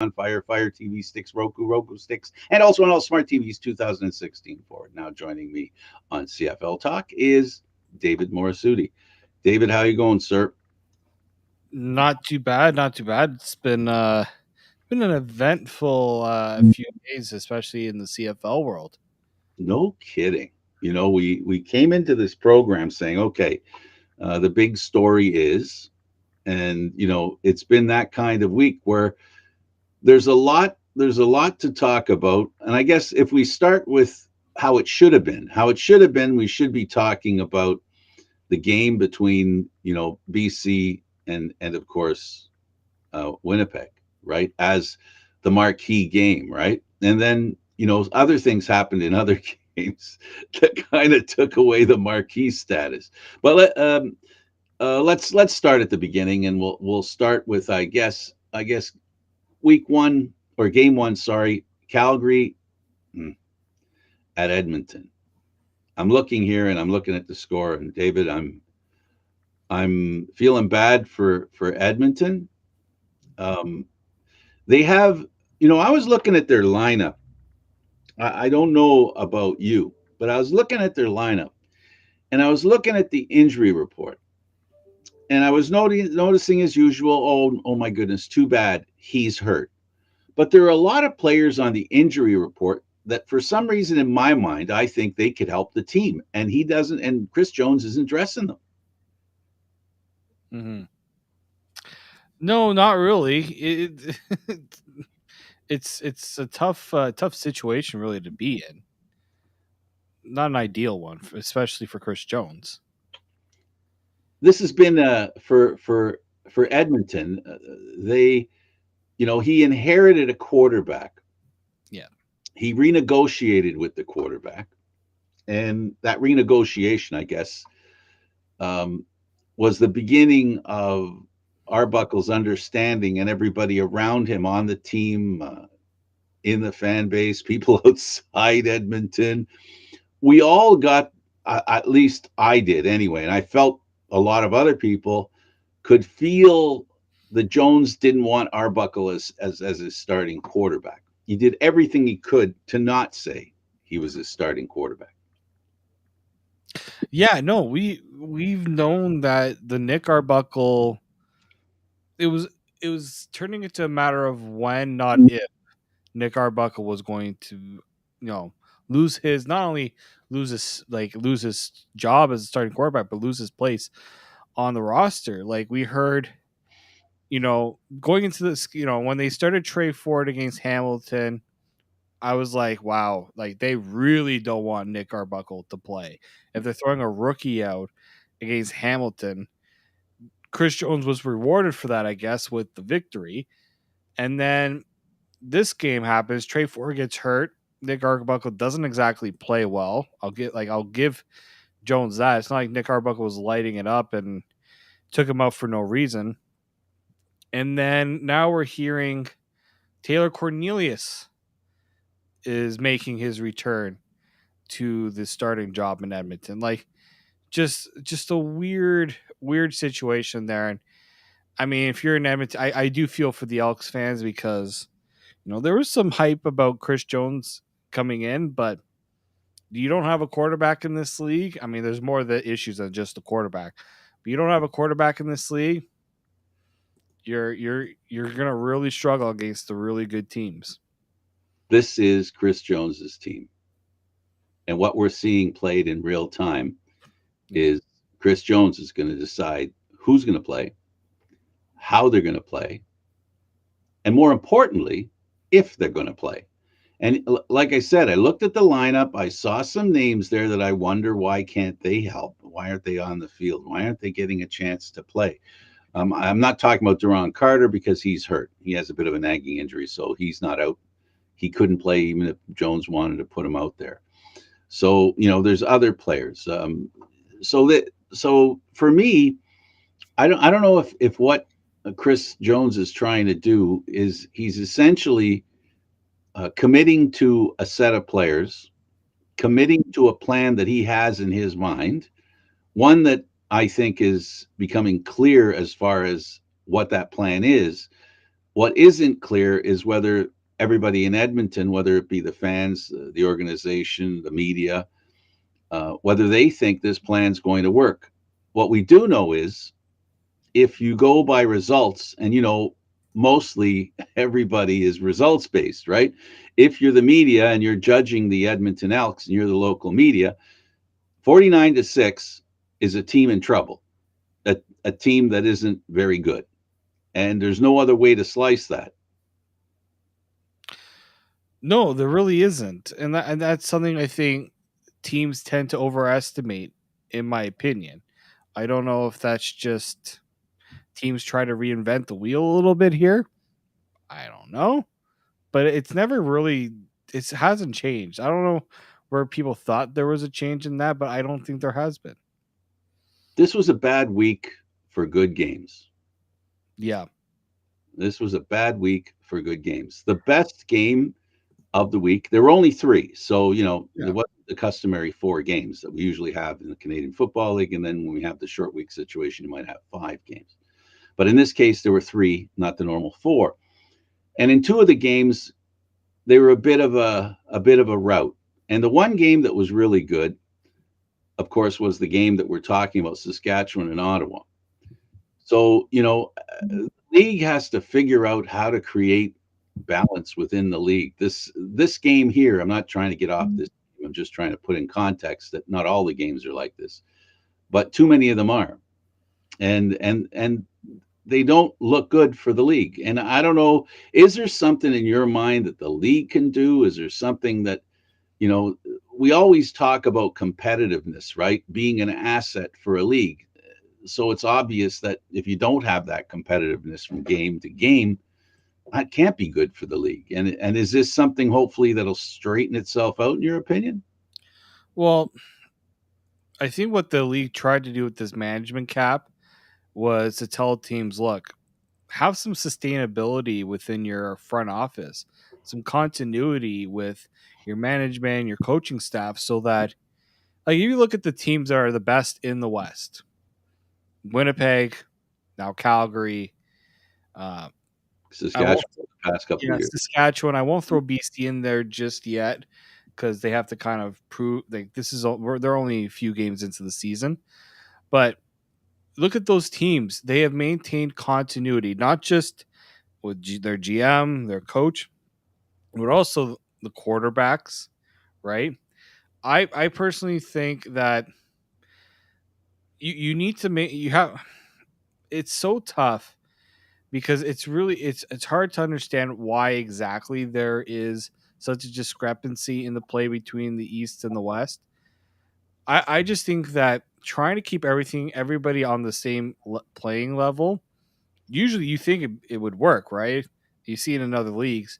on Fire TV sticks, Roku sticks, and also on all smart TVs 2016 forward. Now joining me on CFL Talk is David Morassutti. David, how you going, sir? Not too bad, not too bad. It's been an eventful few days, especially in the CFL world. No kidding. We came into this program saying, okay, the big story is, and it's been that kind of week where there's a lot to talk about. And I guess if we start with how it should have been, we should be talking about the game between BC and of course Winnipeg, right? As the marquee game, right? And then other things happened in other games that kind of took away the marquee status. But let's start at the beginning, and we'll start with I guess week one or game one, sorry, Calgary mm, at Edmonton. I'm looking here and I'm looking at the score, and David, I'm feeling bad for Edmonton. Um, they have, I was looking at their lineup. I don't know about you, but I was looking at their lineup and I was looking at the injury report, and I was noticing as usual. Oh my goodness, too bad he's hurt. But there are a lot of players on the injury report that, for some reason, in my mind, I think they could help the team, and he doesn't. And Chris Jones isn't dressing them. hmm No, not really. It's a tough situation really to be in. Not an ideal one, especially for Chris Jones. This has been for Edmonton. They, he inherited a quarterback. Yeah. He renegotiated with the quarterback, and that renegotiation, I guess, um, was the beginning of Arbuckle's understanding and everybody around him on the team, in the fan base, people outside Edmonton. We all got, at least I did anyway, and I felt a lot of other people could feel that Jones didn't want Arbuckle as his starting quarterback. He did everything he could to not say he was his starting quarterback. Yeah, no, we've known that the Nick Arbuckle it was it was turning into a matter of when, not if, Nick Arbuckle was going to, lose his not only lose his job as a starting quarterback, but lose his place on the roster. Like we heard, going into this, when they started Trey Ford against Hamilton, I was like, wow, like they really don't want Nick Arbuckle to play. If they're throwing a rookie out against Hamilton, Chris Jones was rewarded for that, I guess, with the victory. And then this game happens. Trey Ford gets hurt. Nick Arbuckle doesn't exactly play well. I'll give Jones that. It's not like Nick Arbuckle was lighting it up and took him out for no reason. And then now we're hearing Taylor Cornelius is making his return to the starting job in Edmonton. Like just a weird situation there. And I mean, if you're in Edmonton, I do feel for the Elks fans because there was some hype about Chris Jones coming in, but you don't have a quarterback in this league. I mean, there's more of the issues than just the quarterback. But you don't have a quarterback in this league, you're gonna really struggle against the really good teams. This is Chris Jones's team, and what we're seeing played in real time Yeah. is Chris Jones is going to decide who's going to play, how they're going to play, and more importantly, if they're going to play. And like I said, I looked at the lineup. I saw some names there that I wonder, why can't they help? Why aren't they on the field? Why aren't they getting a chance to play? I'm not talking about Duron Carter because he's hurt. He has a bit of a nagging injury, so he's not out. He couldn't play even if Jones wanted to put him out there. So there's other players. So for me, I don't know if what Chris Jones is trying to do is he's essentially committing to a set of players, committing to a plan that he has in his mind, one that I think is becoming clear as far as what that plan is, What isn't clear is whether everybody in Edmonton, whether it be the fans, the organization, the media, whether they think this plan's going to work. What we do know is if you go by results, and mostly everybody is results based, right? If you're the media and you're judging the Edmonton Elks and you're the local media, 49-6 is a team in trouble, a team that isn't very good. And there's no other way to slice that. No, there really isn't, and that's something I think teams tend to overestimate, in my opinion. I don't know if that's just teams try to reinvent the wheel a little bit here. I don't know, but it's never really it hasn't changed. I don't know where people thought there was a change in that, but I don't think there has been. This was a bad week for good games. Yeah, This was a bad week for good games. The best game of the week, there were only three. So, it yeah. wasn't the customary four games that we usually have in the Canadian Football League. And then when we have the short week situation, you might have five games. But in this case, there were three, not the normal four. And in two of the games, they were a bit of a rout. And the one game that was really good, of course, was the game that we're talking about, Saskatchewan and Ottawa. So, the league has to figure out how to create balance within the league. This game here, I'm not trying to get off this. I'm just trying to put in context that not all the games are like this, but too many of them are. And they don't look good for the league. And I don't know, is there something in your mind that the league can do? Is there something that, you know, we always talk about competitiveness, right? Being an asset for a league. So it's obvious that if you don't have that competitiveness from game to game, that can't be good for the league. And is this something hopefully that'll straighten itself out in your opinion? Well, I think what the league tried to do with this management cap was to tell teams, look, have some sustainability within your front office, some continuity with your management, your coaching staff, so that, like, if you look at the teams that are the best in the West, Winnipeg, now Calgary, uh, I won't, Saskatchewan the past couple of yeah, years. Saskatchewan. I won't throw BC in there just yet because they have to kind of prove like this is they're only a few games into the season, but look at those teams. They have maintained continuity, not just with their GM, their coach, but also the quarterbacks, right? I personally think that you need to make you have it's so tough because it's hard to understand why exactly there is such a discrepancy in the play between the East and the West. I just think that trying to keep everybody on the same playing level, usually you think it would work, right? You see it in other leagues.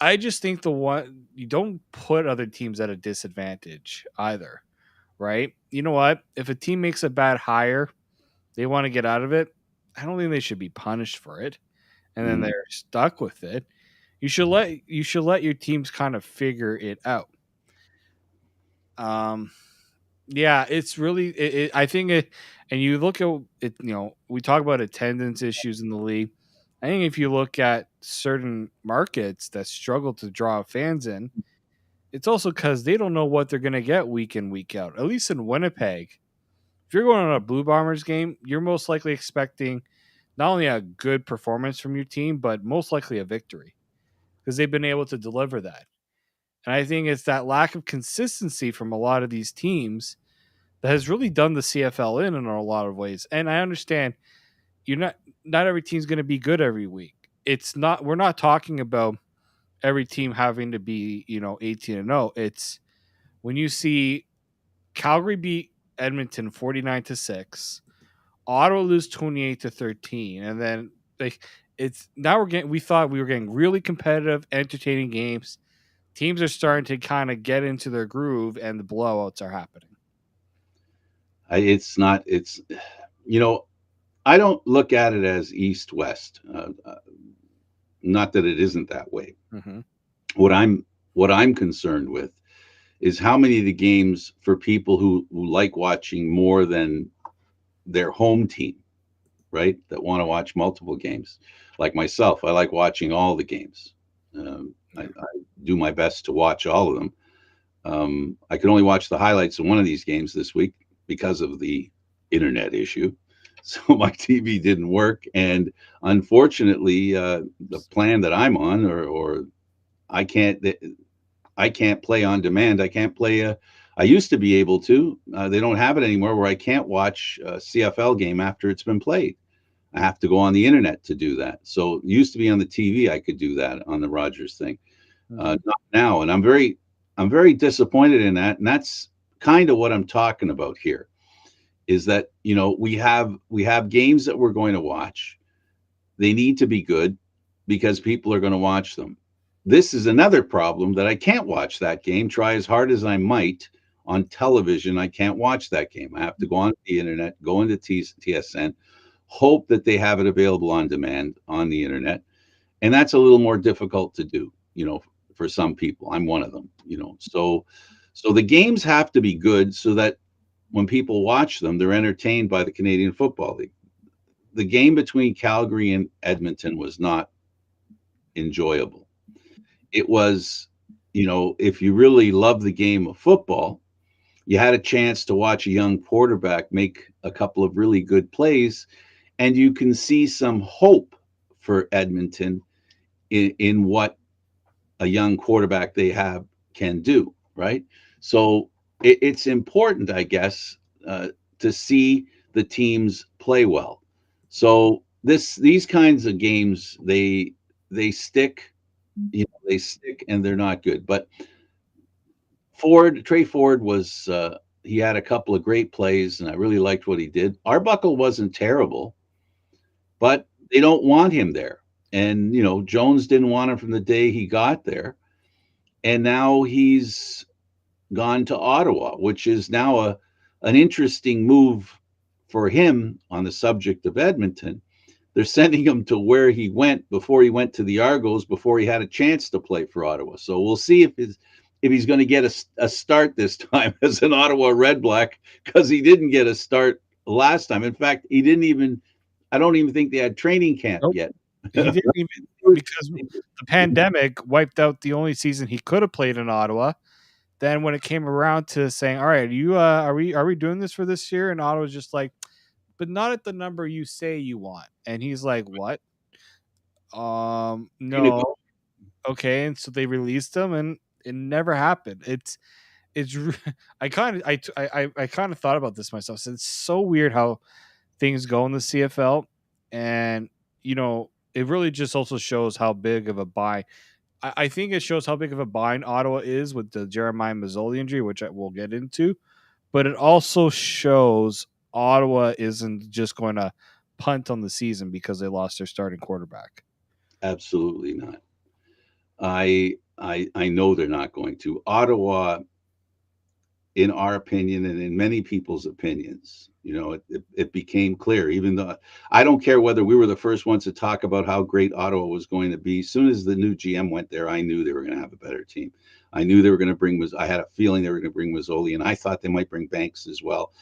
I just think the one you don't put other teams at a disadvantage either, right? You know what? If a team makes a bad hire, they want to get out of it. I don't think they should be punished for it, and then Mm. they're stuck with it. You should let your teams kind of figure it out. Um, yeah, it's really I think it, and you look at it. We talk about attendance issues in the league. I think if you look at certain markets that struggle to draw fans in, it's also because they don't know what they're going to get week in, week out. At least in Winnipeg, if you're going on a Blue Bombers game, you're most likely expecting not only a good performance from your team, but most likely a victory because they've been able to deliver that. And I think it's that lack of consistency from a lot of these teams that has really done the CFL in a lot of ways. And I understand you're not every team's going to be good every week. It's not we're not talking about every team having to be 18-0. It's when you see Calgary beat Edmonton 49-6, Ottawa lose 28-13, and then it's now we thought we were getting really competitive, entertaining games. Teams are starting to kind of get into their groove, and the blowouts are happening. It's not. You know, I don't look at it as East West. Not that it isn't that way. Hmm. What I'm concerned with is how many of the games for people who like watching more than their home team. right? That want to watch multiple games. Like myself, I like watching all the games. I do my best to watch all of them. I could only watch the highlights of one of these games this week because of the internet issue. So my TV didn't work, and unfortunately, the plan that I'm on, or I can't, I can't play on demand. I can't play. I used to be able to. They don't have it anymore, where I can't watch a CFL game after it's been played. I have to go on the internet to do that. So it used to be on the TV. I could do that on the Rogers thing. Mm-hmm. Not now, and I'm very disappointed in that. And that's kind of what I'm talking about here. Is that we have games that we're going to watch. They need to be good because people are going to watch them. This is another problem that I can't watch that game. Try as hard as I might on television, I can't watch that game. I have to go on the internet, go into TSN, hope that they have it available on demand on the internet, and that's a little more difficult to do. For some people, I'm one of them. So the games have to be good so that when people watch them, they're entertained by the Canadian Football League. The game between Calgary and Edmonton was not enjoyable. It was, if you really love the game of football, you had a chance to watch a young quarterback make a couple of really good plays, and you can see some hope for Edmonton in what a young quarterback they have can do, right? So it's important, I guess, to see the teams play well. So these kinds of games, they stick, they stick, and they're not good. But Trey Ford was he had a couple of great plays, and I really liked what he did. Arbuckle wasn't terrible, but they don't want him there. And Jones didn't want him from the day he got there, and now he's gone to Ottawa, which is now an interesting move for him on the subject of Edmonton. They're sending him to where he went before he went to the Argos, before he had a chance to play for Ottawa. So we'll see if he's going to get a start this time as an Ottawa Red Black, because he didn't get a start last time. In fact, he didn't even. I don't even think they had training camp Nope. yet. He didn't even, because the pandemic wiped out the only season he could have played in Ottawa. Then when it came around to saying, "All right, you are we doing this for this year?" and Ottawa's just like, "But not at the number you say you want." And he's like, "What? No, okay." And so they released him, and it never happened. It's I kind of I kind of thought about this myself. So it's so weird how things go in the CFL, and it really just also shows how big of a buy. I think it shows how big of a bind Ottawa is with the Jeremiah Mazzoli injury, which I will get into. But it also shows Ottawa isn't just going to punt on the season because they lost their starting quarterback. Absolutely not. I know they're not going to. Ottawa, in our opinion and in many people's opinions, it became clear. Even though I don't care whether we were the first ones to talk about how great Ottawa was going to be, as soon as the new GM went there, I knew they were going to have a better team. I knew they were going to bring. I had a feeling they were going to bring Mazzoli, and I thought they might bring Banks as well.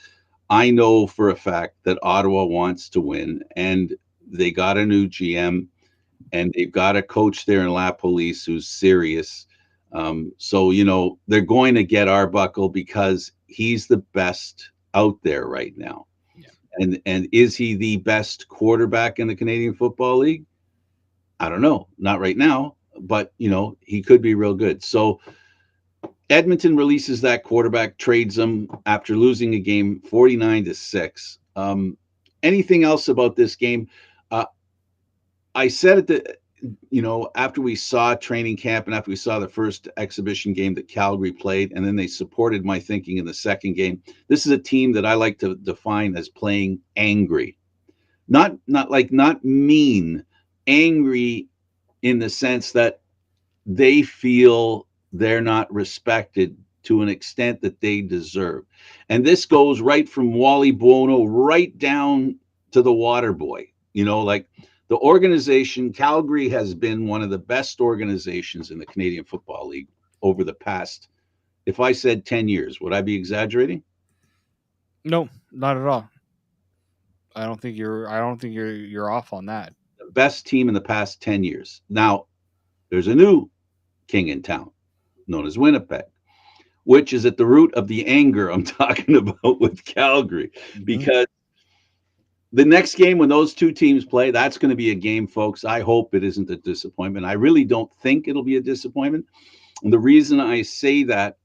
I know for a fact that Ottawa wants to win, and they got a new GM, and they've got a coach there in La Police who's serious. So they're going to get Arbuckle because he's the best out there right now. Yeah. And is he the best quarterback in the Canadian Football League? I don't know, not right now, but he could be real good. So Edmonton releases that quarterback, trades him after losing a game 49-6. Anything else about this game? Uh, I said at the after we saw training camp and after we saw the first exhibition game that Calgary played, and then they supported my thinking in the second game. This is a team that I like to define as playing angry, not mean, angry in the sense that they feel they're not respected to an extent that they deserve. And this goes right from Wally Buono right down to the water boy. Like the organization, Calgary has been one of the best organizations in the Canadian Football League over the past, if I said 10 years, would I be exaggerating? No, not at all. I don't think you're off on that. The best team in the past 10 years. Now, there's a new king in town known as Winnipeg, which is at the root of the anger I'm talking about with Calgary. Hmm. Because the next game, when those two teams play, that's going to be a game, folks. I hope it isn't a disappointment. I really don't think it'll be a disappointment. And the reason I say that,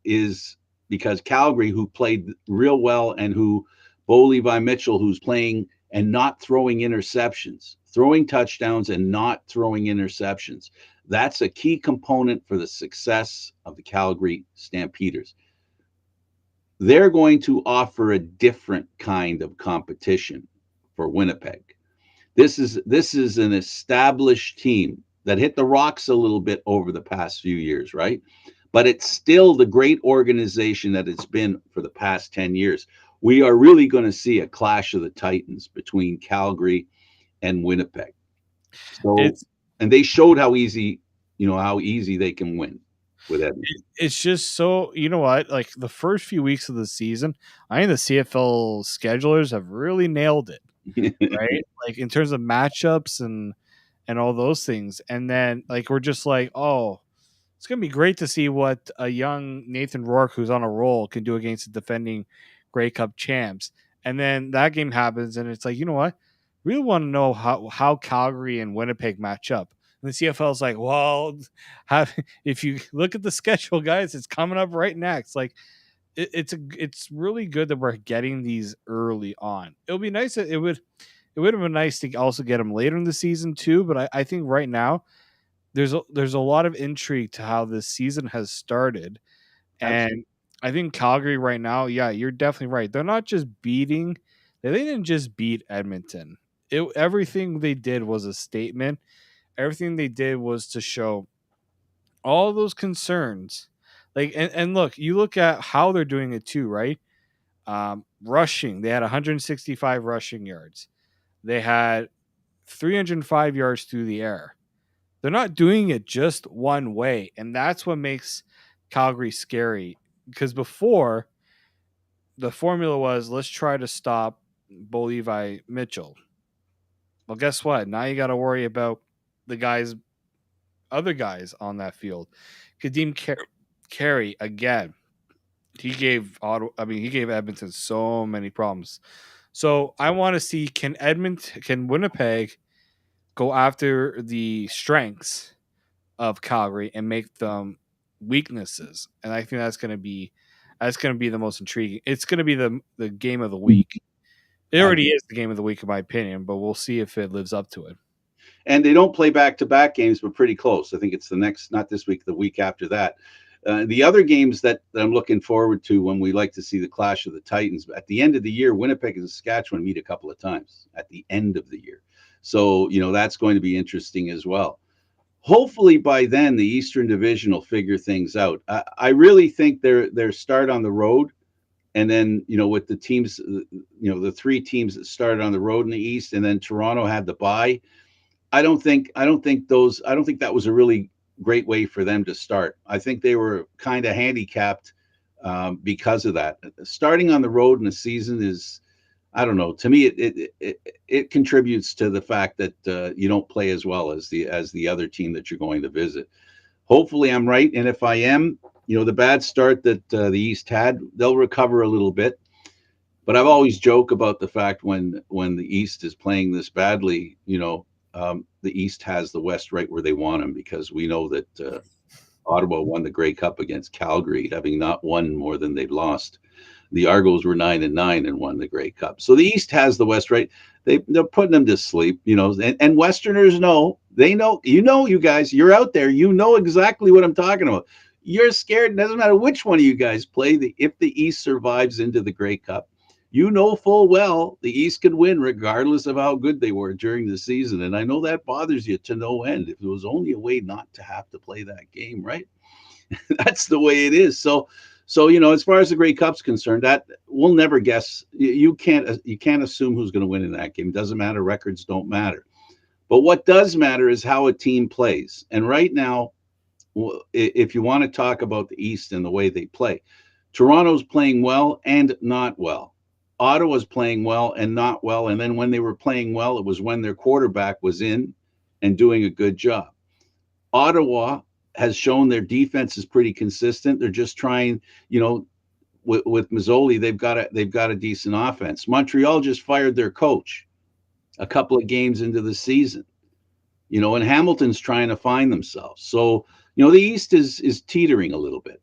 is because Calgary, who played real well, and who Bo Levi Mitchell, who's playing and not throwing interceptions, throwing touchdowns and not throwing interceptions. That's a key component for the success of the Calgary Stampeders. They're going to offer a different kind of competition for Winnipeg. This is an established team that hit the rocks a little bit over the past few years, right? But it's still the great organization that it's been for the past 10 years. We are really going to see a clash of the titans between Calgary and Winnipeg. So, It's and they showed how easy they can win with Edmonton. it's just so, you know what, like the first few weeks of the season, I think the CFL schedulers have really nailed it, right? Like in terms of matchups and all those things. And then like we're just like, oh, it's gonna be great to see what a young Nathan Rourke, who's on a roll, can do against the defending Grey Cup champs. And then that game happens, and it's like, you know what? Really want to know how Calgary and Winnipeg match up. And the CFL is like, well, have, if you look at the schedule, guys, it's coming up right next. Like it's really good that we're getting these early on. It'll be nice. It would have been nice to also get them later in the season too. But I think right now there's a lot of intrigue to how this season has started, Absolutely. and I think Calgary right now, yeah, you're definitely right. They're not just beating; they didn't just beat Edmonton. Everything they did was a statement. Everything they did was to show all those concerns. Like, and look, you look at how they're doing it too, right? Rushing, they had 165 rushing yards. They had 305 yards through the air. They're not doing it just one way, and that's what makes Calgary scary. Because before, the formula was let's try to stop Bo Levi Mitchell. Well, guess what? Now you got to worry about the other guys on that field. Carey again. He gave Edmonton so many problems. So I want to see, can Winnipeg go after the strengths of Calgary and make them weaknesses. And I think that's going to be the most intriguing. It's going to be the game of the week. It Uh, already is the game of the week, in my opinion, but we'll see if it lives up to it. and they don't play back-to-back games, but pretty close. I think it's the next, not this week, the week after that. The other games that I'm looking forward to, when we like to see the clash of the Titans at the end of the year, Winnipeg and Saskatchewan meet a couple of times at the end of the year. So, that's going to be interesting as well. Hopefully by then the Eastern Division will figure things out. I really think their start on the road, and then with the teams, the three teams that started on the road in the East, and then Toronto had the bye. I don't think that was a really great way for them to start. I think they were kind of handicapped because of that. Starting on the road in a season is, I don't know. To me, it contributes to the fact that you don't play as well as the other team that you're going to visit. Hopefully, I'm right, and if I am, the bad start that the East had, they'll recover a little bit. But I've always joked about the fact, when the East is playing this badly, the East has the West right where they want them, because we know that Ottawa won the Grey Cup against Calgary, having not won more than they've lost. The Argos were 9-9 and won the Grey Cup. So the East has the West right. They're putting them to sleep, and Westerners know. They know. You guys, you're out there. You know exactly what I'm talking about. You're scared. It doesn't matter which one of you guys play. If the East survives into the Grey Cup, you know full well the East could win regardless of how good they were during the season. And I know that bothers you to no end. If there was only a way not to have to play that game, right? That's the way it is. So as far as the Grey Cup's concerned, that we'll never guess. You can't assume who's going to win in that game. It doesn't matter. Records don't matter. But what does matter is how a team plays. And right now, if you want to talk about the East and the way they play, Toronto's playing well and not well. Ottawa's playing well and not well. And then when they were playing well, it was when their quarterback was in and doing a good job. Ottawa has shown their defense is pretty consistent. They're just trying, with Mazzoli, they've got a decent offense. Montreal just fired their coach a couple of games into the season, and Hamilton's trying to find themselves. So, the East is teetering a little bit.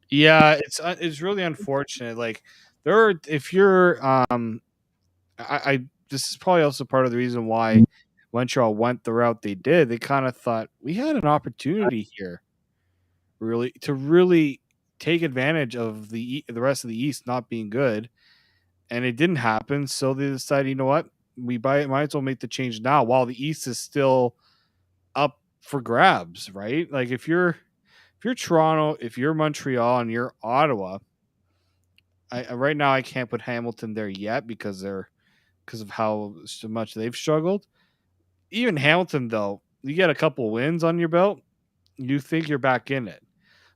Yeah, it's really unfortunate. Like there are, if you're I this is probably also part of the reason why Montreal went the route they did. They kind of thought we had an opportunity here, really take advantage of the rest of the East not being good, and it didn't happen. So they decided, you know what, might as well make the change now while the East is still up for grabs, right? Like if you're Toronto, if you're Montreal, and you're Ottawa, right now I can't put Hamilton there yet because of how so much they've struggled. Even Hamilton, though, you get a couple wins on your belt, you think you're back in it.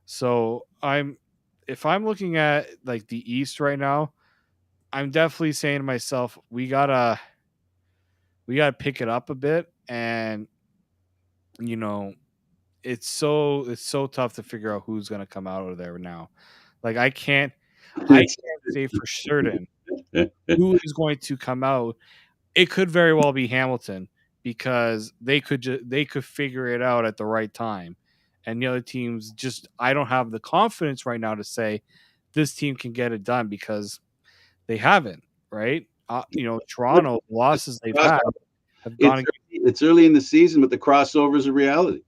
So if I'm looking at like the East right now, I'm definitely saying to myself, we gotta pick it up a bit, and you know, it's so tough to figure out who's gonna come out of there now. Like I can't say for certain who is going to come out. It could very well be Hamilton because they could figure it out at the right time, and the other teams just I don't have the confidence right now to say this team can get it done because they haven't. Right? Toronto losses they've had have It's gone. it's early in the season, but the crossover is a reality.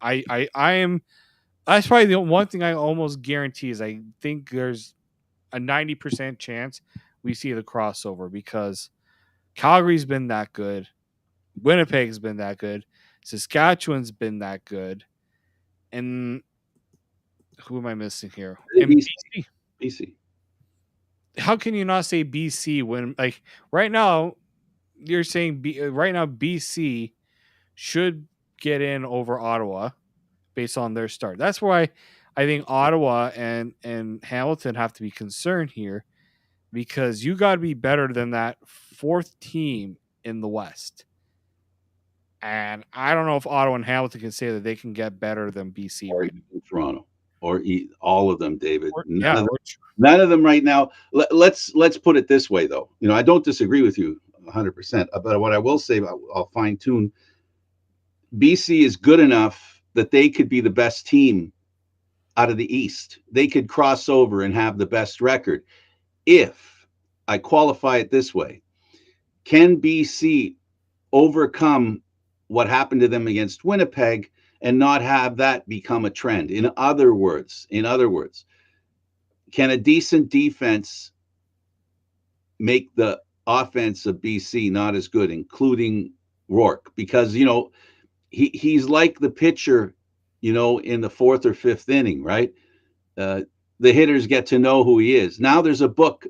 I am. That's probably the one thing I almost guarantee is I think there's a 90% chance we see the crossover because Calgary's been that good. Winnipeg's been that good. Saskatchewan's been that good. And who am I missing here? And BC, BC. BC. How can you not say BC when like right now you're saying right now BC should get in over Ottawa based on their start. That's why I think Ottawa and Hamilton have to be concerned here because you got to be better than that fourth team in the West. And I don't know if Ottawa and Hamilton can say that they can get better than BC Or right now. even Toronto, or all of them, David. Yeah, None of them right now. Let's put it this way, though. I don't disagree with you 100%. But what I will say, I'll fine tune. BC is good enough that they could be the best team out of the East. They could cross over and have the best record. If I qualify it this way, can BC overcome what happened to them against Winnipeg and not have that become a trend? In other words, can a decent defense make the offense of BC not as good, including Rourke? Because he's like the pitcher, in the fourth or fifth inning, right? Uh, the hitters get to know who he is. Now there's a book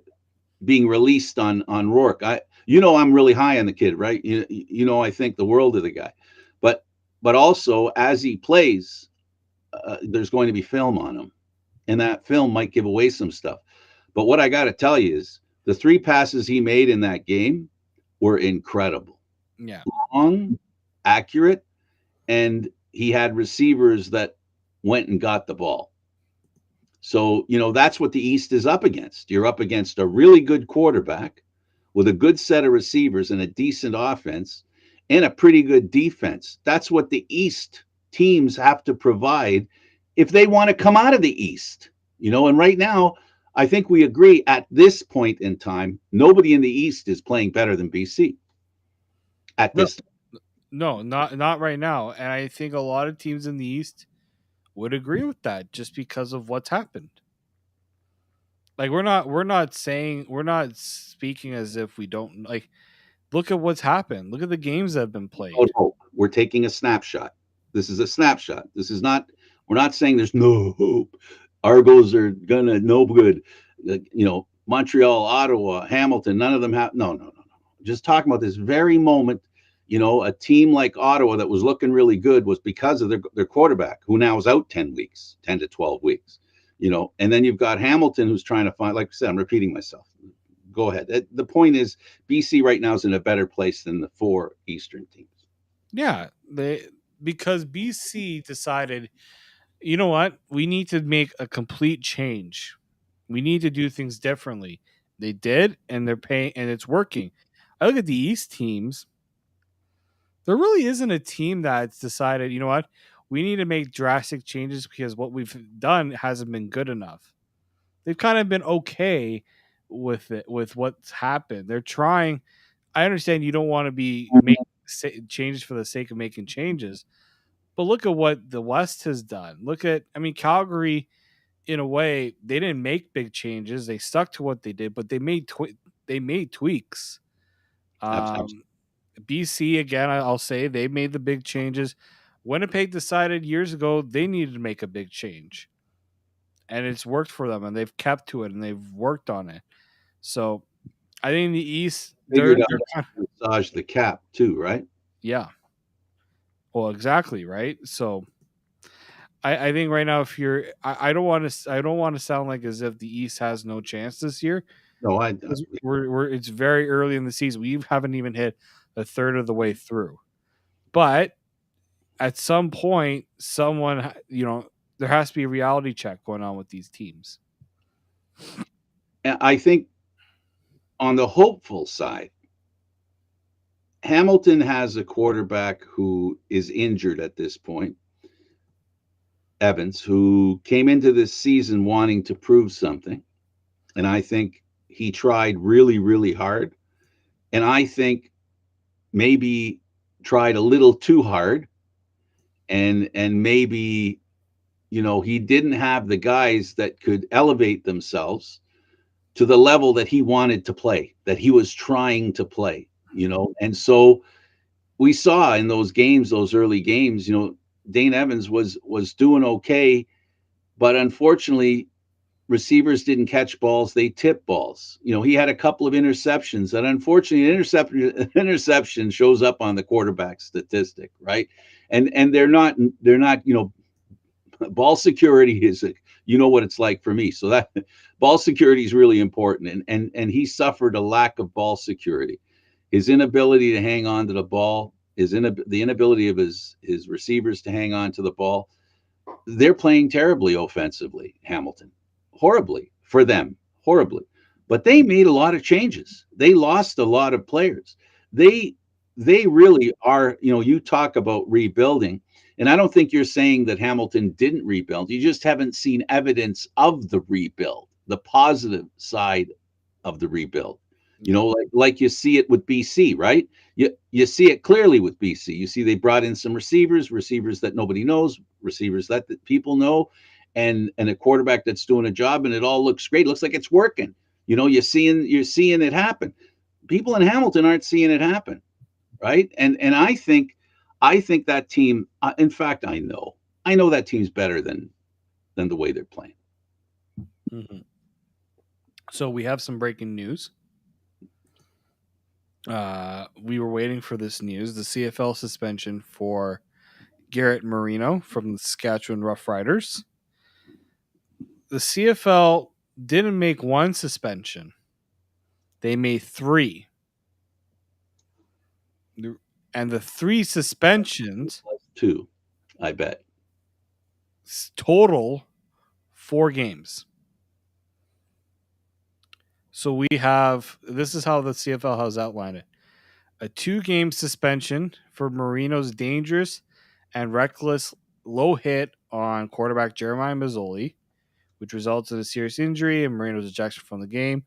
being released on Rourke. I'm really high on the kid, right? I think the world of the guy, but also as he plays, there's going to be film on him, and that film might give away some stuff. But what I got to tell you is the three passes he made in that game were incredible, yeah, long, accurate, and he had receivers that went and got the ball. So, that's what the East is up against. You're up against a really good quarterback with a good set of receivers and a decent offense and a pretty good defense. That's what the East teams have to provide if they want to come out of the East. And right now, I think we agree at this point in time, nobody in the East is playing better than BC at no, this time. no, not right now. And I think a lot of teams in the East would agree with that just because of what's happened. Like we're not speaking as if we don't like look at what's happened. Look at the games that have been No played. hope. We're taking a snapshot. This is a snapshot. This is not. We're not saying there's no hope. Argos are gonna no good. Montreal, Ottawa, Hamilton. None of them have. No, no, no, no. Just talking about this very moment. A team like Ottawa that was looking really good was because of their quarterback, who now is out 10 weeks, 10 to 12 weeks. And then you've got Hamilton, who's trying to find. Like I said, I'm repeating myself. go ahead. The point is, BC right now is in a better place than the four Eastern teams. Yeah, they because BC decided, you know what, we need to make a complete change. We need to do things differently. They did, and they're paying, and it's working. I look at the East teams. There really isn't a team that's decided, you know what, we need to make drastic changes because what we've done hasn't been good enough. They've kind of been okay with it, with what's happened. They're trying. I understand you don't want to be making changes for the sake of making changes, but look at what the West has done. Look at, I mean, Calgary. In a way, they didn't make big changes. They stuck to what they did, but they made tweaks. Absolutely. Um, BC again, I'll say they made the big changes. Winnipeg decided years ago they needed to make a big change, and it's worked for them, and they've kept to it, and they've worked on it. So I think the East, Figured they're out kind how to massage the cap too, right? yeah, well, exactly right. So I think right now, if you're, I don't want to sound like as if the East has no chance this year. No, 'Cause we're it's very early in the season. We haven't even hit a third of the way through. But at some point, there has to be a reality check going on with these teams. I think on the hopeful side, Hamilton has a quarterback who is injured at this point, Evans, who came into this season wanting to prove something. And I think he tried really, really hard. And I think maybe tried a little too hard, and maybe he didn't have the guys that could elevate themselves to the level that he wanted to play, that he was trying to play. And so we saw in those games, those early games, Dane Evans was doing okay, but unfortunately receivers didn't catch balls, they tipped balls. He had a couple of interceptions, and unfortunately interception shows up on the quarterback statistic, right? And they're not ball security is what it's like for me. So that ball security is really important, and he suffered a lack of ball security. His inability to hang on to the ball, the inability of his receivers to hang on to the ball. They're playing terribly offensively, Hamilton. Horribly for them, horribly. But they made a lot of changes. They lost a lot of players. They they really are, you talk about rebuilding, and I don't think you're saying that Hamilton didn't rebuild. You just haven't seen evidence of the rebuild, the positive side of the rebuild. Yeah. Like you see it with BC, right? You see it clearly with BC. You see they brought in some receivers that nobody knows, receivers that people know, and a quarterback that's doing a job, and it all looks great. It looks like it's working. You're seeing it happen. People in Hamilton aren't seeing it happen, right? And I think that team. In fact, I know that team's better than the way they're playing. Mhm. So we have some breaking news. We were waiting for this news. The CFL suspension for Garrett Marino from the Saskatchewan Roughriders. The CFL didn't make one suspension; they made three, and the three suspensions Two, I bet. total 4 games. So we have, this is how the CFL has outlined it: a 2 game suspension for Marino's dangerous and reckless low hit on quarterback Jeremiah Mazzoli, which results in a serious injury and Marino's ejection from the game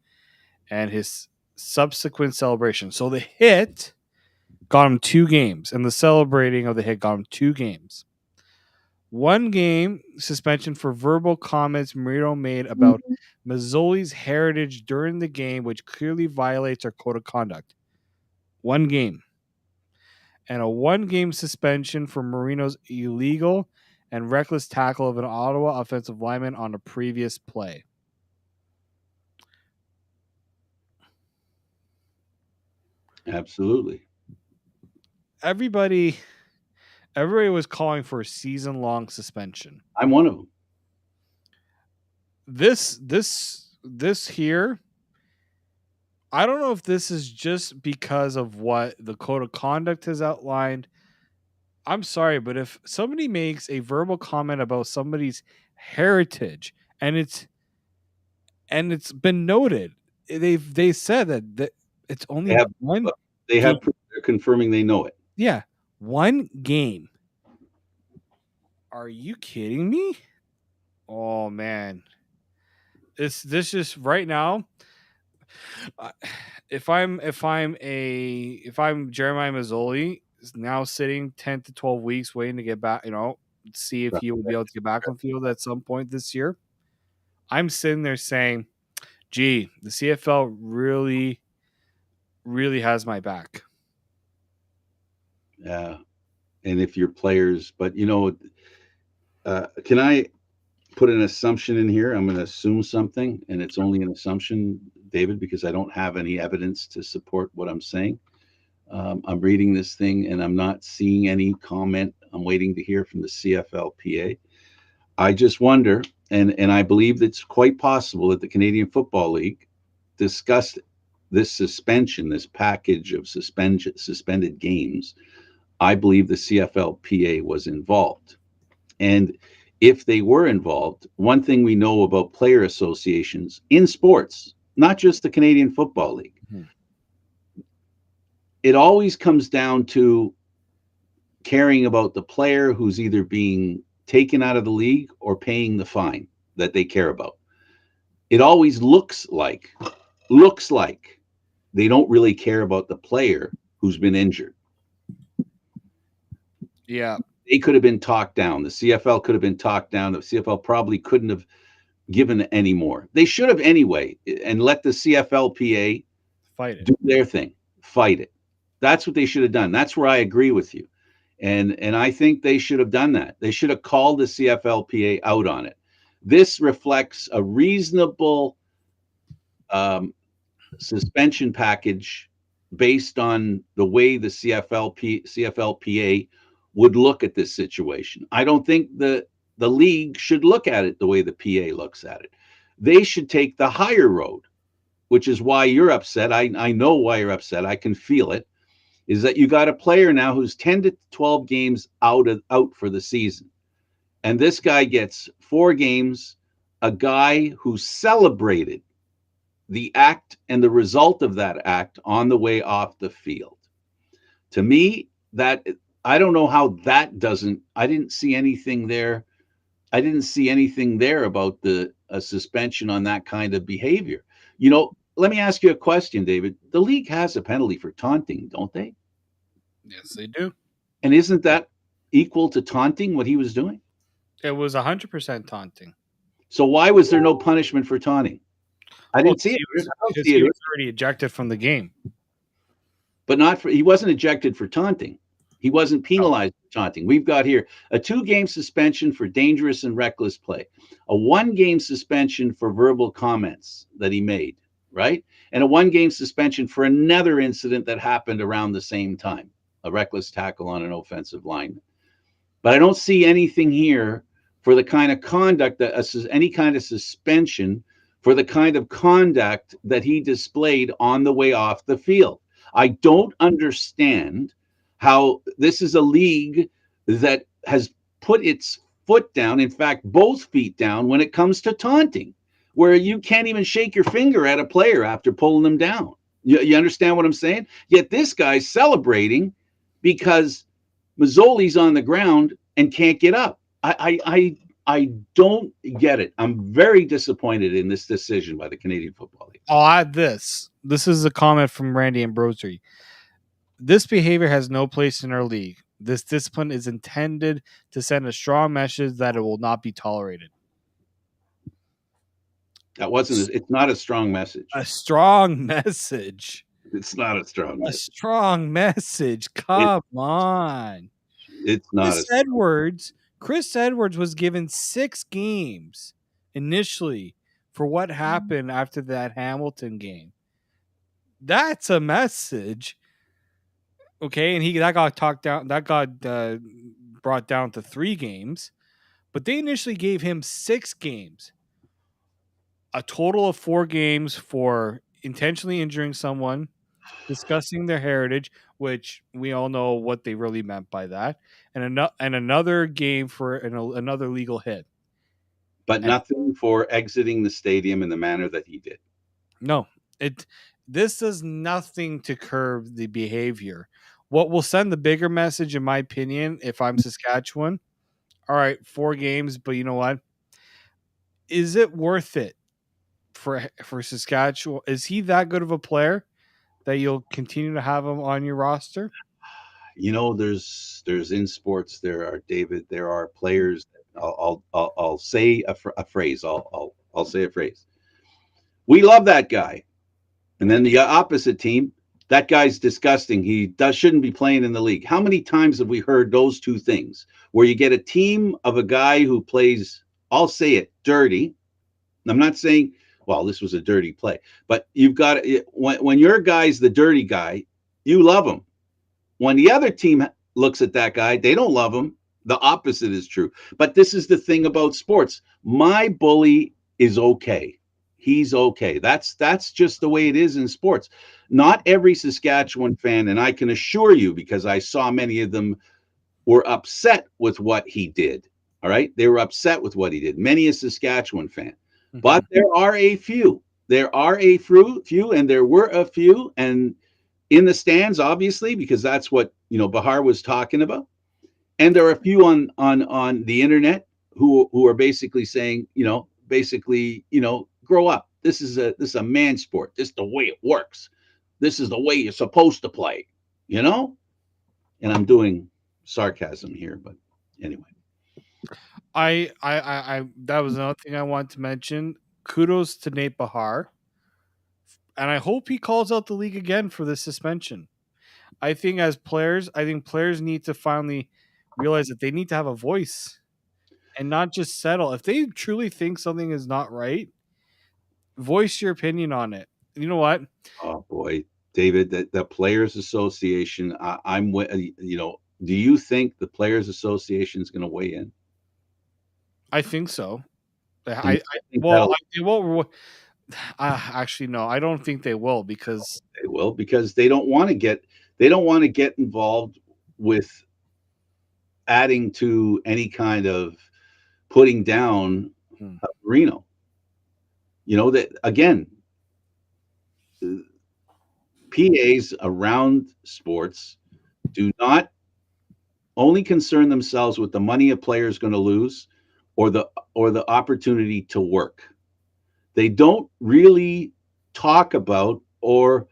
and his subsequent celebration. So the hit got him 2 games, and the celebrating of the hit got him 2 games. 1 game suspension for verbal comments Marino made about Mazzoli's heritage during the game, which clearly violates our code of conduct. 1 game. And a 1 game suspension for Marino's illegal and reckless tackle of an Ottawa offensive lineman on a previous play. Absolutely. Everybody everybody was calling for a season-long suspension. I'm one of them. This here I don't know if this is just because of what the code of conduct has outlined. I'm sorry, but if somebody makes a verbal comment about somebody's heritage and it's been noted, they said that it's They only have one they game. have proof. They're confirming they know it. Yeah, one game. Are you kidding me? Oh man, this just right now. uh, if I'm Jeremiah Mazzoli is now sitting 10 to 12 weeks waiting to get back, see if he will be able to get back on field at some point this year. I'm sitting there saying, "Gee, the CFL really, really has my back." Yeah, and if your players, but can I put an assumption in here? I'm going to assume something, and it's only an assumption, David, because I don't have any evidence to support what I'm saying. I'm reading this thing, and I'm not seeing any comment. I'm waiting to hear from the CFLPA. I just wonder, and I believe it's quite possible that the Canadian Football League discussed this suspension, this package of suspended games. I believe the CFLPA was involved. And if they were involved, one thing we know about player associations in sports, not just the Canadian Football League, Mhm. it always comes down to caring about the player who's either being taken out of the league or paying the fine that they care about. It always looks like they don't really care about the player who's been injured. Yeah, They could have been talked down. The CFL could have been talked down. The CFL probably couldn't have given any more. They should have anyway, and let the CFLPA fight it. do their thing, fight it. That's what they should have done. That's where I agree with you, and I think they should have done that. They should have called the CFLPA out on it. This reflects a reasonable um, suspension package based on the way the CFLPA would look at this situation. I don't think the league should look at it the way the PA looks at it. They should take the higher road, which is why you're upset. I know why you're upset. I can feel it. Is that you got a player now who's 10 to 12 games out for the season. And this guy gets 4 games, a guy who celebrated the act and the result of that act on the way off the field. To me, that I don't know how that doesn't. I didn't see anything there. I didn't see anything there about the a suspension on that kind of behavior. Let me ask you a question, David. The league has a penalty for taunting, don't they? Yes, they do. And isn't that equal to taunting what he was doing? It was 100% taunting. So why was there no punishment for taunting? I Well, didn't see it. I don't because see he it. was already ejected from the game. But not for he wasn't ejected for taunting. He wasn't Oh, penalized for taunting. We've got here a 2-game suspension for dangerous and reckless play, a 1-game suspension for verbal comments that he made, right? And a 1-game suspension for another incident that happened around the same time, a reckless tackle on an offensive lineman. But I don't see anything here for the kind of conduct that any kind of suspension for the kind of conduct that he displayed on the way off the field. I don't understand how this is a league that has put its foot down, in fact, both feet down when it comes to taunting, where you can't even shake your finger at a player after pulling them down. You understand what I'm saying? Yet this guy's celebrating because Mazzoli's on the ground and can't get up. I don't get it. I'm very disappointed in this decision by the Canadian Football League. I'll add this. This is a comment from Randy Ambrosi. This behavior has no place in our league. This discipline is intended to send a strong message that it will not be tolerated. That wasn't. It's not a strong A message. strong message. It's not a strong A message. strong message. It, Come on. it's not a Chris strong. Edwards. Chris Edwards was given 6 games initially for what happened after that Hamilton game. That's a message. Okay, and he that got talked down. That got brought down to 3 games, but they initially gave him 6 games, a total of 4 games for intentionally injuring someone, discussing their heritage, which we all know what they really meant by that, and another game for another legal hit. but And nothing for exiting the stadium in the manner that he did. no, it this does nothing to curb the behavior. What will send the bigger message, in my opinion, if I'm Saskatchewan, all right, 4 games, but you know what? Is it worth it for Saskatchewan? Is he that good of a player that you'll continue to have him on your roster? There's in sports, there are, David, there are players. I'll say a phrase. I'll say a phrase. We love that guy, and then the opposite team. That guy's disgusting. Shouldn't be playing in the league. How many times have we heard those two things? Where you get a team of a guy who plays, I'll say it, dirty. I'm not saying, well, this was a dirty play, but you've got when your guy's the dirty guy, you love him. When the other team looks at that guy, they don't love him. The opposite is true. But this is the thing about sports. My bully is okay. He's okay. That's just the way it is in sports. Not every Saskatchewan fan, and I can assure you, because I saw many of them, were upset with what he did. All right. They were upset with what he did. Many a Saskatchewan fan. Mm-hmm. But there are a few. There are a few, and there were a few, and in the stands, obviously, because that's what Bahar was talking about. And there are a few on the internet who are basically saying, grow up. This is a man sport. This is the way it works. This is the way you're supposed to play. You know. And I'm doing sarcasm here, but anyway. That was another thing I wanted to mention. Kudos to Nate Bahar, and I hope he calls out the league again for this suspension. I think players need to finally realize that they need to have a voice and not just settle. If they truly think something is not right, voice your opinion on it. You know what? Oh boy, David, the Players Association. I'm with. Do you think the Players Association is going to weigh in? I think so. And I I think well, that'll they won't. Actually, no, I don't think they will because they will, because they don't want to get involved with adding to any kind of putting down hmm, Reno. That again, PAs around sports do not only concern themselves with the money a player is going to lose, or the opportunity to work. They don't really talk about, or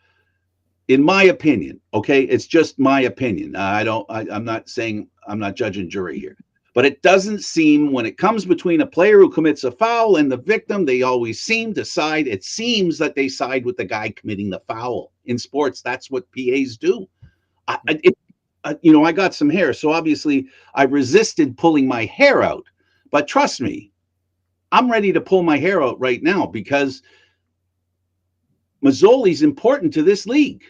in my opinion, okay, it's just my opinion. I'm not saying, I'm not judging jury here, but it doesn't seem, when it comes between a player who commits a foul and the victim, they always seem to side. It seems that they side with the guy committing the foul. In sports, that's what PAs do. I got some hair, so obviously I resisted pulling my hair out. But trust me, I'm ready to pull my hair out right now, because Mazzoli's important to this league.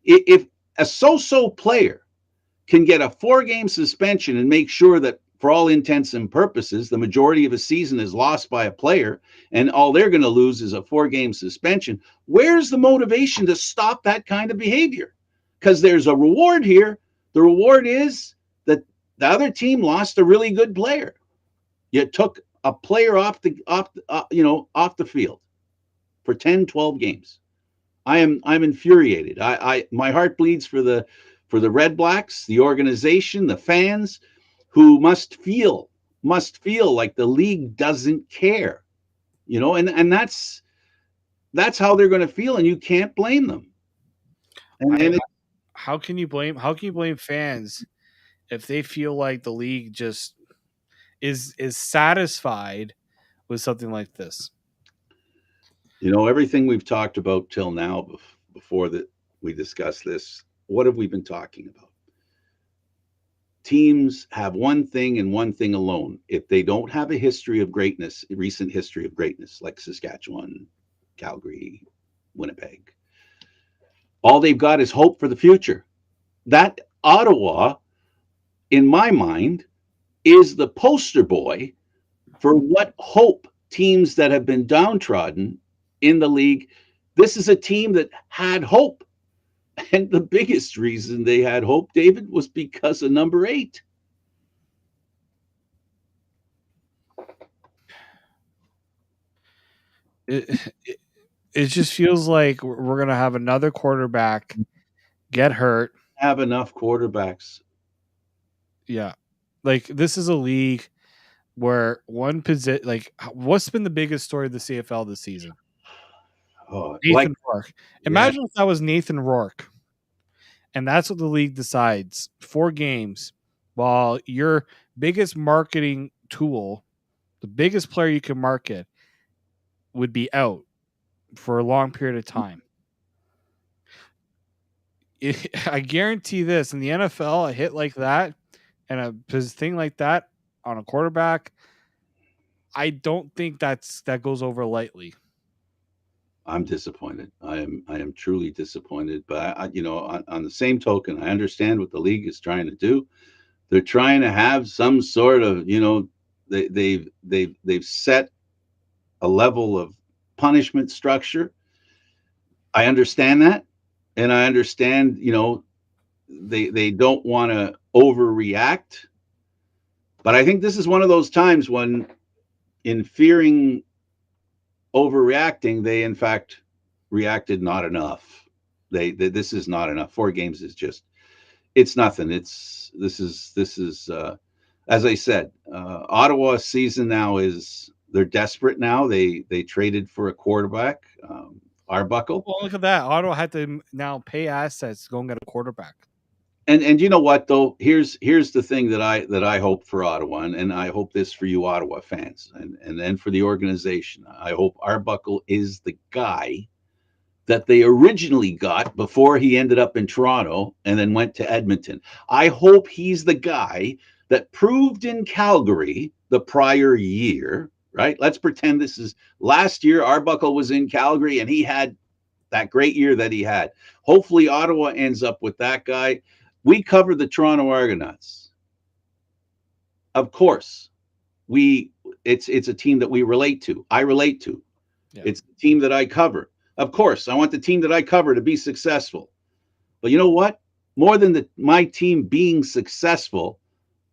If a so-so player can get a 4-game suspension and make sure that, for all intents and purposes, the majority of a season is lost by a player, and all they're going to lose is a 4-game suspension, where's the motivation to stop that kind of behavior? Because there's a reward here. The reward is that the other team lost a really good player. You took a player off the field for 10, 12 games. I'm infuriated. My heart bleeds for the Red Blacks, the organization, the fans, who must feel like the league doesn't care. And that's how they're going to feel, and you can't blame them. And I and it, how can you blame fans if they feel like the league just is satisfied with something like this? everything we've talked about till now, before that we discuss this, what have we been talking about? Teams have one thing and one thing alone. If they don't have a history of greatness, a recent history of greatness, like Saskatchewan, Calgary, Winnipeg, all they've got is hope for the future. That Ottawa, in my mind, is the poster boy for what hope teams that have been downtrodden in the league This is a team that had hope. And the biggest reason they had hope, David, was because of number 8. It, it it just feels like we're gonna have another quarterback get hurt. Have enough quarterbacks. Yeah, like this is a league where one position, like what's been the biggest story of the CFL this season? Oh, like, Nathan Rourke. yeah, Imagine if that was Nathan Rourke, and that's what the league decides: 4 games, while your biggest marketing tool, the biggest player you can market, would be out for a long period of time. I guarantee this in the NFL, a hit like that and a thing like that on a quarterback, I don't think that goes over lightly. I'm disappointed. I am truly disappointed. But on the same token, I understand what the league is trying to do. They're trying to have some sort of, they've set a level of punishment structure. I understand that, and I understand, they don't want to overreact. But I think this is one of those times when, in fearing overreacting, they in fact reacted not enough. This is not enough. 4 games is just, it's nothing. This is as I said, Ottawa's season now is, they're desperate now. They traded for a quarterback, Arbuckle. Well, look at that. Ottawa had to now pay assets to go and get a quarterback. And you know what though? Here's the thing that I hope for Ottawa, and I hope this for you Ottawa fans, and then for the organization. I hope Arbuckle is the guy that they originally got before he ended up in Toronto and then went to Edmonton. I hope he's the guy that proved in Calgary the prior year, right? Let's pretend this is last year. Arbuckle was in Calgary and he had that great year that he had. Hopefully, Ottawa ends up with that guy. We covered the Toronto Argonauts. Of course, we it's a team that we relate to. I relate to. Yeah. It's the team that I cover. Of course, I want the team that I cover to be successful. But you know what? More than my team being successful,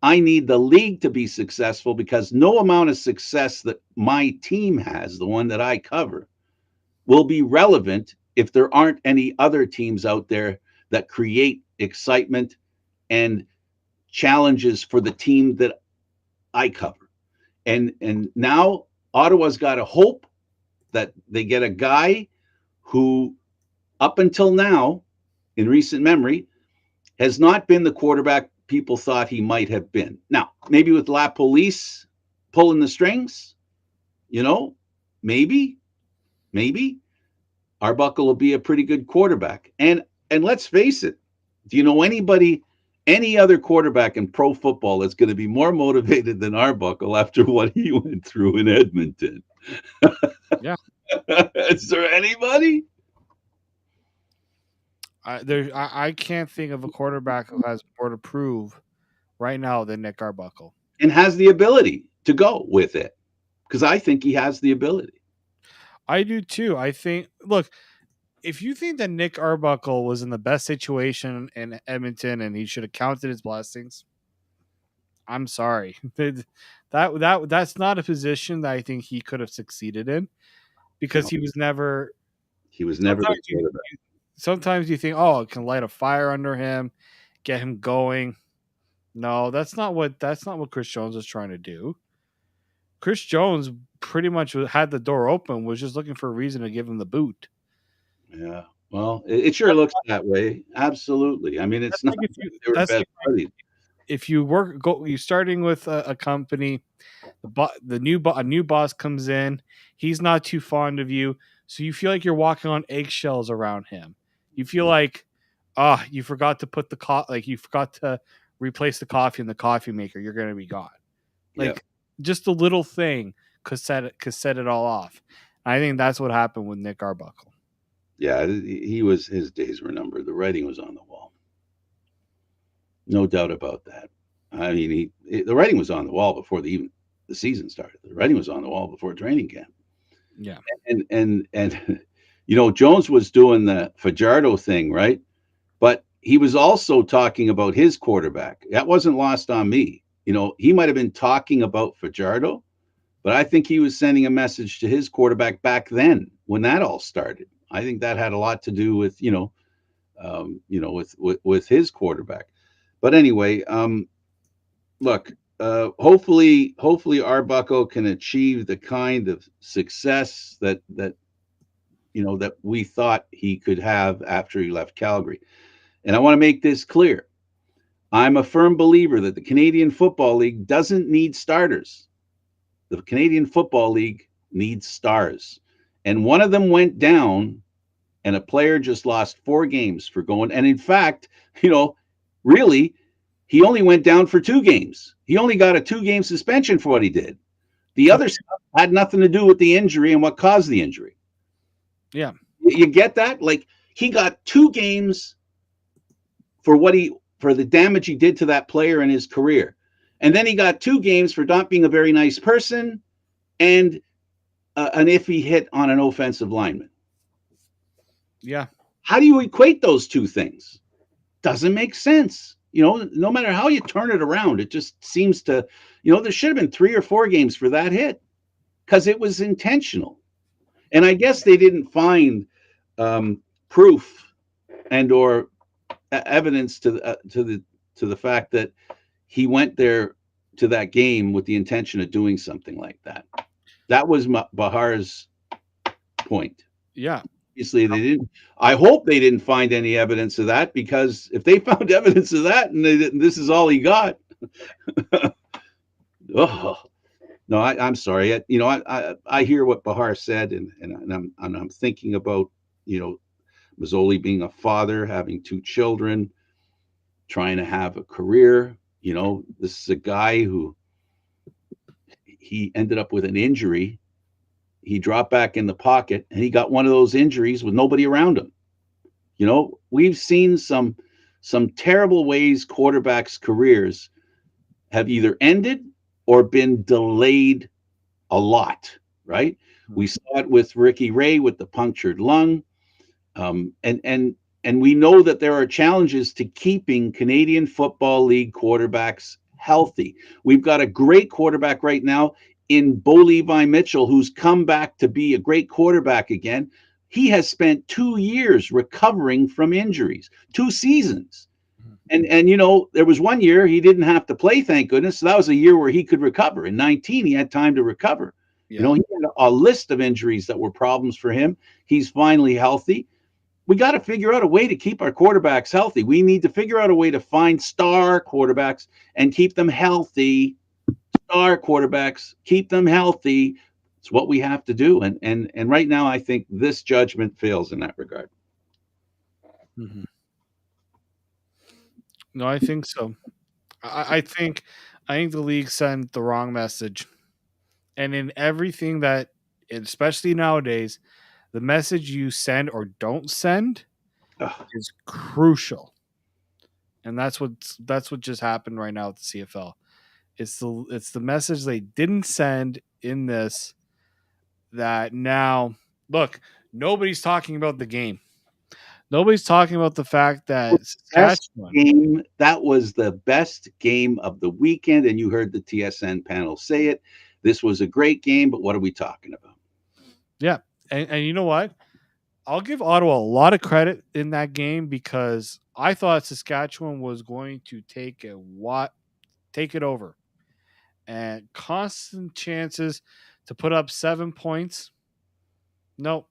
I need the league to be successful, because no amount of success that my team has, the one that I cover, will be relevant if there aren't any other teams out there that create excitement and challenges for the team that I cover. And now Ottawa's got to hope that they get a guy who, up until now, in recent memory, has not been the quarterback people thought he might have been. Now, maybe with La Police pulling the strings, you know, maybe, maybe Arbuckle will be a pretty good quarterback. And let's face it, do you know anybody, any other quarterback in pro football that's going to be more motivated than Arbuckle after what he went through in Edmonton? Yeah. Is there anybody? I can't think of a quarterback who has more to prove right now than Nick Arbuckle. And has the ability to go with it, because I think he has the ability. I do too. I think, look, if you think that Nick Arbuckle was in the best situation in Edmonton and he should have counted his blessings, I'm sorry. That's not a position that I think he could have succeeded in, because No, he was never. he was never the Sometimes you, quarterback. sometimes you think, oh, it can light a fire under him, get him going. No, that's not what Chris Jones was trying to do. Chris Jones pretty much had the door open, was just looking for a reason to give him the boot. Yeah. Well, it sure looks that way. Absolutely. I mean, it's That's not like if like you they were that's best like buddies. if you you're starting with a company, a new boss comes in, he's not too fond of you, so you feel like you're walking on eggshells around him. You feel like, you forgot to put like you forgot to replace the coffee in the coffee maker. You're gonna be gone. Yeah. Like just a little thing could set it all off. I think that's what happened with Nick Arbuckle. Yeah. His days were numbered. The writing was on the wall. No doubt about that. I mean, the writing was on the wall before the season started. The writing was on the wall before training camp. Yeah. And Jones was doing the Fajardo thing, right? But he was also talking about his quarterback. That wasn't lost on me. He might have been talking about Fajardo, but I think he was sending a message to his quarterback back then when that all started. I think that had a lot to do with with his quarterback. But anyway, look, hopefully Arbuckle can achieve the kind of success that we thought he could have after he left Calgary. And I want to make this clear. I'm a firm believer that the Canadian Football League doesn't need starters. The Canadian Football League needs stars. And one of them went down, and a player just lost 4 games for going. And in fact, really, he only went down for 2 games. He only got a 2-game suspension for what he did. The other stuff had nothing to do with the injury and what caused the injury. Yeah. You get that? Like, he got 2 games for the damage he did to that player in his career. And then he got 2 games for not being a very nice person and an iffy hit on an offensive lineman. Yeah. How do you equate those two things? Doesn't make sense. No matter how you turn it around, it just seems to, there should have been 3 or 4 games for that hit because it was intentional. And I guess they didn't find proof and or evidence to the fact that he went there to that game with the intention of doing something like that. That was Bahar's point. Yeah. Obviously, they didn't. I hope they didn't find any evidence of that, because if they found evidence of that and this is all he got, oh no, I'm sorry. I hear what Bahar said, and I'm thinking about Mazzoli being a father, having 2 children, trying to have a career. This is a guy who he ended up with an injury. He dropped back in the pocket and he got one of those injuries with nobody around him. We've seen some terrible ways quarterbacks' careers have either ended or been delayed a lot, right? We saw it with Ricky Ray with the punctured lung. And we know that there are challenges to keeping Canadian Football League quarterbacks healthy. We've got a great quarterback right now in Bo Levi Mitchell, who's come back to be a great quarterback again. He has spent 2 years recovering from injuries, 2 seasons. And there was 1 year he didn't have to play, thank goodness. So that was a year where he could recover. In 19, he had time to recover. Yeah. He had a list of injuries that were problems for him. He's finally healthy. We got to figure out a way to keep our quarterbacks healthy. We need to figure out a way to find star quarterbacks and keep them healthy. Star quarterbacks, keep them healthy. It's what we have to do. And right now, I think this judgment fails in that regard. Mm-hmm. No, I think so. I think the league sent the wrong message, and in everything that, especially nowadays, the message you send or don't send Ugh. is crucial, and that's what just happened right now at the CFL. It's the message they didn't send in this, that now look, nobody's talking about the game. Nobody's talking about the fact that Best Saskatchewan. game. That was the best game of the weekend, and you heard the TSN panel say it. This was a great game, but what are we talking about? Yeah, and you know what? I'll give Ottawa a lot of credit in that game, because I thought Saskatchewan was going to take it over, and constant chances to put up 7 points. Nope,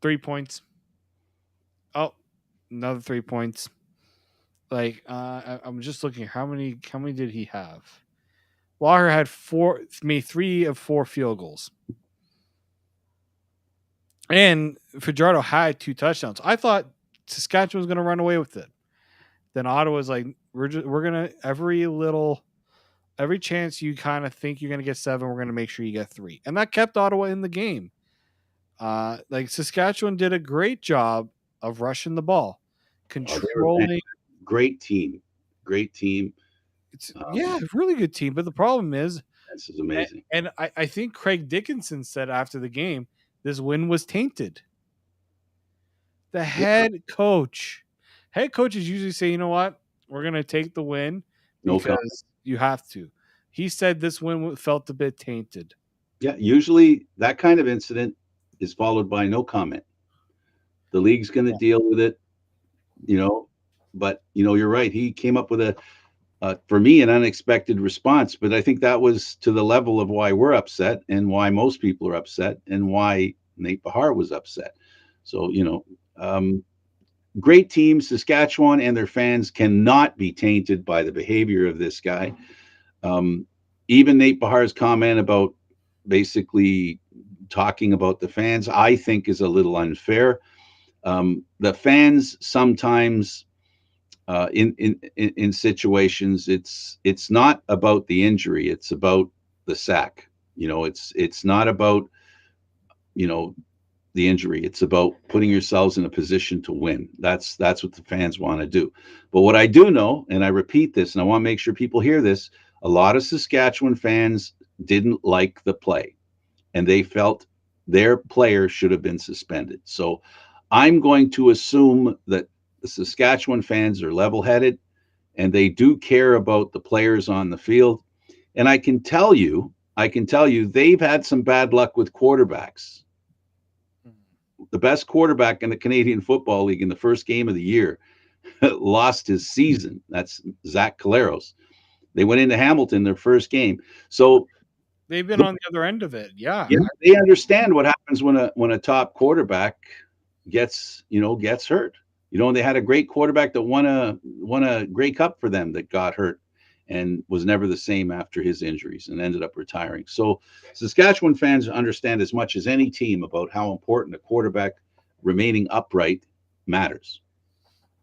3 points. Oh, another 3 points. Like I'm just looking. How many did he have? Walker had made 3 of 4 field goals, and Fajardo had 2 touchdowns. I thought Saskatchewan was going to run away with it. Then Ottawa's like, we're gonna every chance you kind of think you're gonna get 7, we're gonna make sure you get 3, and that kept Ottawa in the game. Like Saskatchewan did a great job of rushing the ball, Oh, they were controlling. great team. Great team. It's really good team. But the problem is, This is amazing. and I think Craig Dickinson said after the game, this win was tainted. The Yeah, head coaches usually say, you know what, we're gonna take the win no comment. because you have to. He said this win felt a bit tainted. Yeah, usually that kind of incident is followed by no comment. The league's going to Yeah. deal with it, you know. But you're right. He came up with for me, an unexpected response. But I think that was to the level of why we're upset and why most people are upset and why Nate Bahar was upset. So, great team, Saskatchewan and their fans cannot be tainted by the behavior of this guy. Um, Even Nate Bahar's comment about basically talking about the fans, I think is a little unfair. The fans sometimes in situations it's not about the injury, it's about the sack. It's not about you know the injury, it's about putting yourselves in a position to win. That's what the fans want to do. But what I do know, and I repeat this, and I want to make sure people hear this, a lot of Saskatchewan fans didn't like the play and they felt their player should have been suspended. So I'm going to assume that the Saskatchewan fans are level headed and they do care about the players on the field. And I can tell you, they've had some bad luck with quarterbacks. The best quarterback in the Canadian Football League in the first game of the year lost his season. That's Zach Caleros. They went into Hamilton their first game. So They've been on the other end of it. Yeah. yeah, they understand what happens when a top quarterback gets hurt. They had a great quarterback that won a Grey Cup for them that got hurt and was never the same after his injuries and ended up retiring. So Saskatchewan fans understand as much as any team about how important a quarterback remaining upright matters.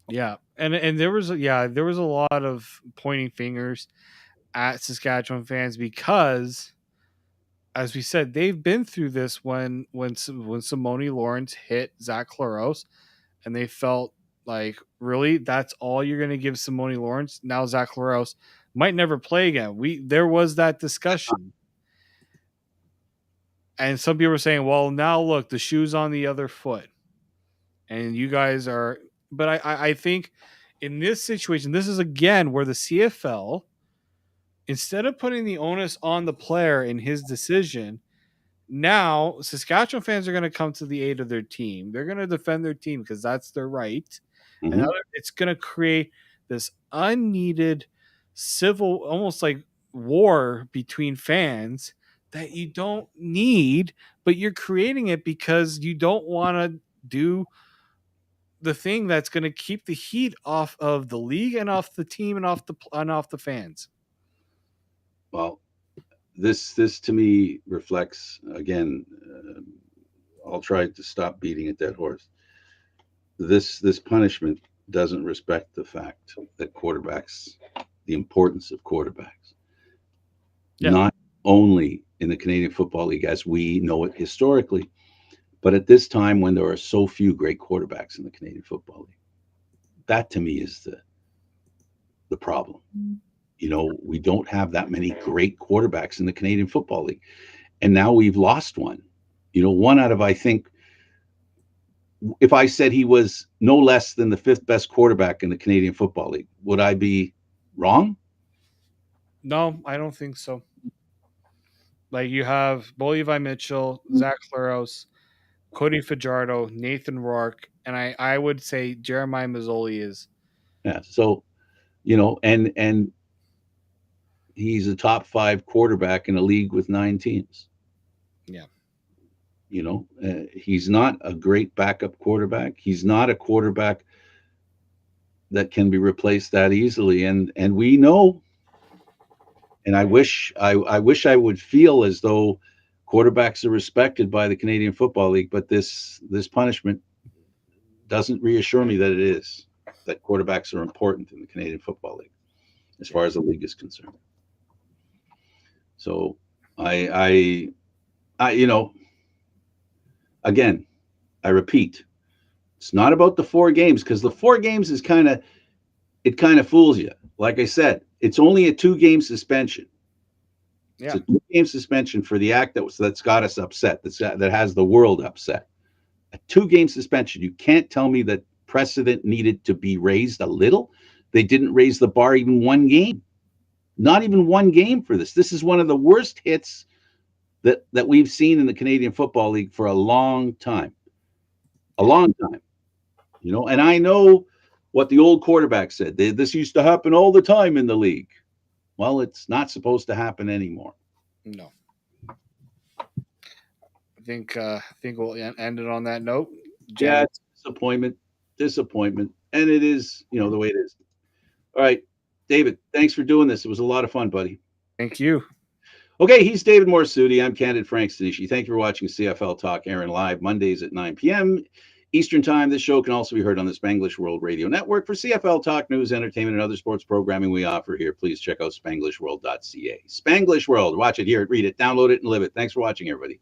Yeah. And there was a lot of pointing fingers at Saskatchewan fans because, as we said, they've been through this when Simone Lawrence hit Zach Claros, and they felt like, really, that's all you're going to give Simone Lawrence? Now Zach Claros might never play again. There was that discussion, and some people were saying, well, now look, the shoe's on the other foot, and you guys are. But I think in this situation, this is again where the CFL, instead of putting the onus on the player in his decision, now Saskatchewan fans are going to come to the aid of their team. They're going to defend their team because that's their right. And Hmm. it's going to create this unneeded civil, almost like war between fans that you don't need, but you're creating it because you don't want to do the thing that's going to keep the heat off of the league and off the team and off the fans. Well, this to me reflects again. I'll try to stop beating a dead horse. This punishment doesn't respect the fact that quarterbacks, the importance of quarterbacks, Yeah. not only in the Canadian Football League as we know it historically, but at this time when there are so few great quarterbacks in the Canadian Football League. That to me is the problem. We don't have that many great quarterbacks in the Canadian Football League. And now we've lost one. One out of, I think, if I said he was no less than the fifth best quarterback in the Canadian Football League, would I be wrong? No, I don't think so. Like, you have Bo Levi Mitchell, Zach Claros, Cody Fajardo, Nathan Rourke, and I would say Jeremiah Mazzoli is. Yeah. So, and he's a top five quarterback in a league with nine teams. Yeah. He's not a great backup quarterback. He's not a quarterback that can be replaced that easily. And we know, and I wish I would feel as though quarterbacks are respected by the Canadian Football League, but this punishment doesn't reassure me that it is, that quarterbacks are important in the Canadian Football League as Yeah. far as the league is concerned. So I again, I repeat, it's not about the four games because the four games is kind of fools you. Like I said, it's only a 2-game suspension. It's Yeah. a 2-game suspension for the act that's got us upset. That has the world upset. A 2-game suspension. You can't tell me that precedent needed to be raised a little. They didn't raise the bar even 1 game. Not even 1 game for this. This is one of the worst hits that we've seen in the Canadian Football League for a long time. A Yeah. long time. And I know what the old quarterback said. This used to happen all the time in the league. Well, it's not supposed to happen anymore. No. I think we'll end it on that note. Yeah, Jen, it's disappointment, and it is, the way it is. All right, David, thanks for doing this. It was a lot of fun, buddy. thank you. Okay, he's David Morassutti. I'm Candid Frank Stanisci. Thank you for watching CFL Talk Aaron live Mondays at 9 p.m. Eastern Time. This show can also be heard on the Spanglish World Radio Network. For CFL Talk news, entertainment, and other sports programming we offer here, please check out SpanglishWorld.ca. Spanglish World. Watch it, hear it, read it, download it, and live it. Thanks for watching, everybody.